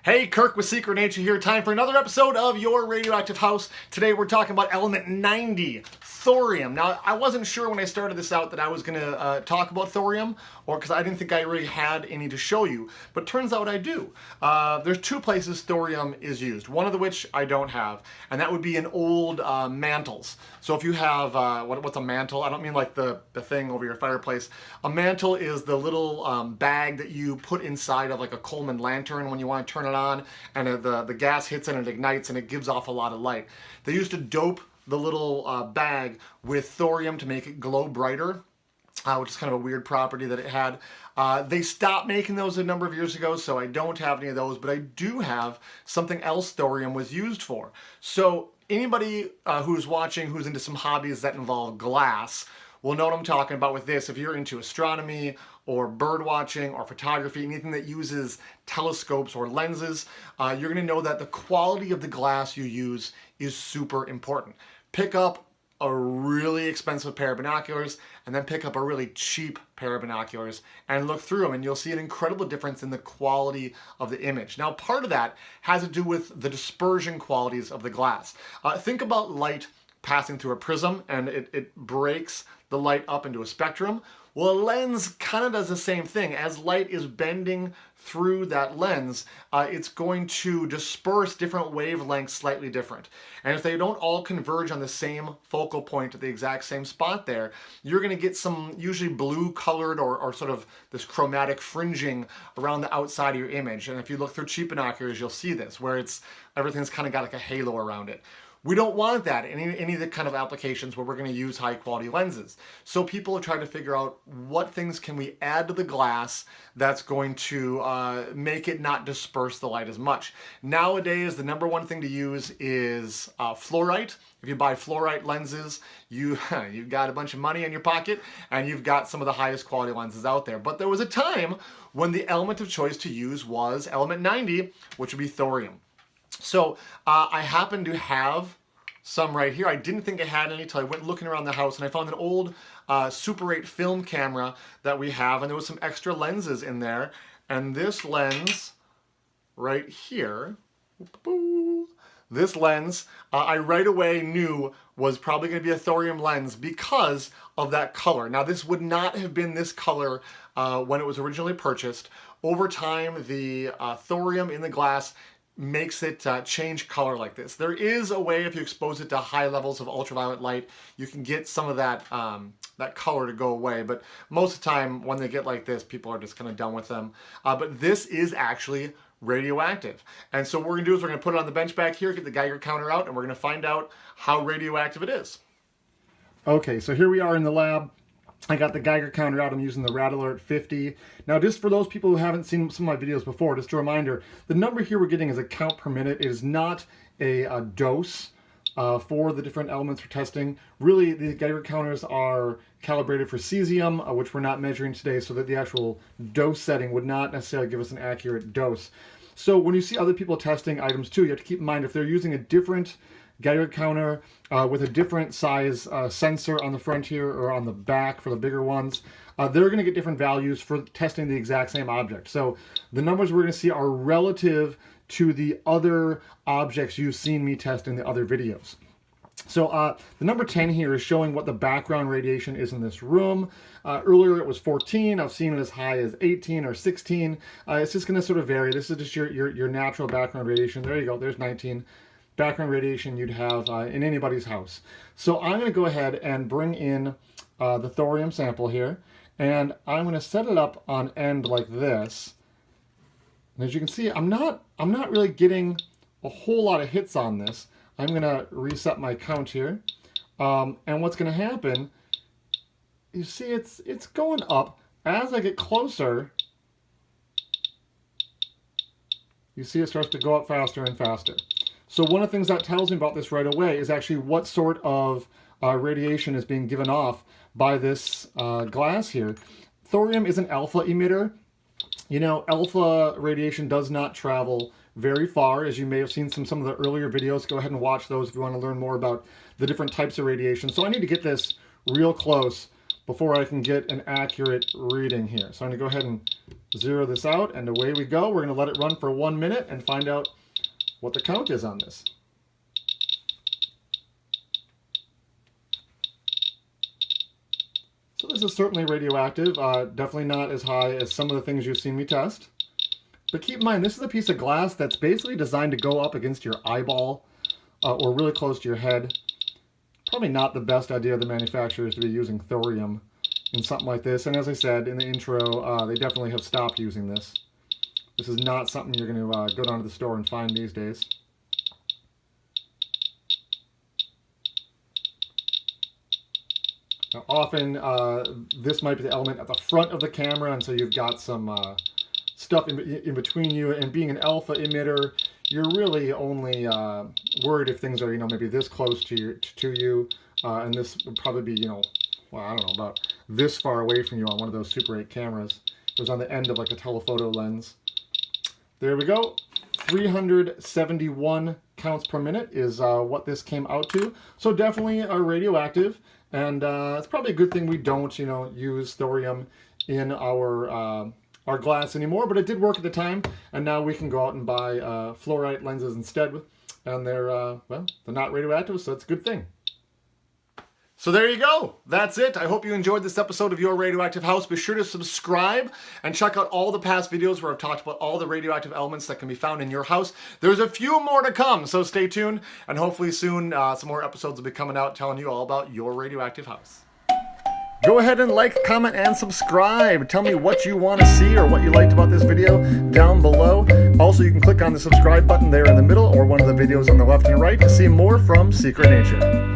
Hey, Kirk with Secret Nature here. Time for another episode of your Radioactive House. Today we're talking about element 90, thorium. Now, I wasn't sure when I started this out that I was going to talk about thorium, or because I didn't think I really had any to show you, but turns out I do. There's two places thorium is used, one of which I don't have, and that would be in old mantles. So if you have, what's a mantle? I don't mean like the thing over your fireplace. A mantle is the little bag that you put inside of like a Coleman lantern when you want to turn it on, and the gas hits and it ignites and it gives off a lot of light. They used to dope the little bag with thorium to make it glow brighter, which is kind of a weird property that it had. They stopped making those a number of years ago, so I don't have any of those, but I do have something else thorium was used for. So anybody who's watching who's into some hobbies that involve glass will know what I'm talking about with this. If you're into astronomy or bird watching or photography, anything that uses telescopes or lenses, you're gonna know that the quality of the glass you use is super important. Pick up a really expensive pair of binoculars and then pick up a really cheap pair of binoculars and look through them, and you'll see an incredible difference in the quality of the image. Now, part of that has to do with the dispersion qualities of the glass. Think about light passing through a prism, and it breaks the light up into a spectrum. Well, a lens kind of does the same thing. As light is bending through that lens, it's going to disperse different wavelengths slightly different. And if they don't all converge on the same focal point at the exact same spot there, you're going to get some usually blue colored or sort of this chromatic fringing around the outside of your image. And if you look through cheap binoculars, you'll see this, where everything's kind of got like a halo around it. We don't want that in any of the kind of applications where we're going to use high quality lenses. So people are trying to figure out what things can we add to the glass that's going to make it not disperse the light as much. Nowadays, the number one thing to use is fluorite. If you buy fluorite lenses, you've got a bunch of money in your pocket and you've got some of the highest quality lenses out there. But there was a time when the element of choice to use was element 90, which would be thorium. So I happen to have some right here. I didn't think I had any until I went looking around the house, and I found an old Super 8 film camera that we have, and there was some extra lenses in there. And this lens right here, this lens, I right away knew was probably going to be a thorium lens because of that color. Now, this would not have been this color when it was originally purchased. Over time, the thorium in the glass makes it change color like this. There is a way, if you expose it to high levels of ultraviolet light, you can get some of that that color to go away. But most of the time, when they get like this, people are just kind of done with them. But this is actually radioactive. And so what we're gonna do is we're gonna put it on the bench back here, get the Geiger counter out, and we're gonna find out how radioactive it is. Okay, so here we are in the lab. I got the Geiger counter out. I'm using the Rad Alert 50. Now, just for those people who haven't seen some of my videos before, just a reminder, the number here we're getting is a count per minute. It is not a dose for the different elements we're testing. Really, the Geiger counters are calibrated for cesium, which we're not measuring today, so that the actual dose setting would not necessarily give us an accurate dose. So when you see other people testing items too, you have to keep in mind if they're using a different Geiger counter with a different size sensor on the front here or on the back for the bigger ones, they're going to get different values for testing the exact same object. So the numbers we're going to see are relative to the other objects you've seen me test in the other videos. So the number 10 here is showing what the background radiation is in this room. Earlier it was 14. I've seen it as high as 18 or 16. It's just going to sort of vary. This is just your natural background radiation. There you go. There's 19. Background radiation you'd have in anybody's house. So I'm going to go ahead and bring in the thorium sample here, and I'm going to set it up on end like this. And as you can see, I'm not really getting a whole lot of hits on this. I'm going to reset my count here, and what's going to happen, you see, it's going up as I get closer. You see, it starts to go up faster and faster. So one of the things that tells me about this right away is actually what sort of radiation is being given off by this glass here. Thorium is an alpha emitter. You know, alpha radiation does not travel very far, as you may have seen some of the earlier videos. Go ahead and watch those if you want to learn more about the different types of radiation. So I need to get this real close before I can get an accurate reading here. So I'm going to go ahead and zero this out, and away we go. We're going to let it run for 1 minute and find out what the count is on this. So this is certainly radioactive, definitely not as high as some of the things you've seen me test. But keep in mind, this is a piece of glass that's basically designed to go up against your eyeball or really close to your head. Probably not the best idea of the manufacturers to be using thorium in something like this. And as I said in the intro, they definitely have stopped using this. This is not something you're going to go down to the store and find these days. Now, often, this might be the element at the front of the camera, and so you've got some stuff in between you. And being an alpha emitter, you're really only worried if things are, maybe this close to you, and this would probably be, well, I don't know, about this far away from you on one of those Super 8 cameras. It was on the end of like a telephoto lens. There we go. 371 counts per minute is what this came out to. So definitely radioactive. And it's probably a good thing we don't, use thorium in our glass anymore. But it did work at the time, and now we can go out and buy fluorite lenses instead. And they're, well, they're not radioactive, so it's a good thing. So there you go. That's it. I hope you enjoyed this episode of Your Radioactive House. Be sure to subscribe and check out all the past videos where I've talked about all the radioactive elements that can be found in your house. There's a few more to come, so stay tuned. And hopefully soon some more episodes will be coming out telling you all about your radioactive house. Go ahead and like, comment, and subscribe. Tell me what you want to see or what you liked about this video down below. Also, you can click on the subscribe button there in the middle or one of the videos on the left and right to see more from Secret Nature.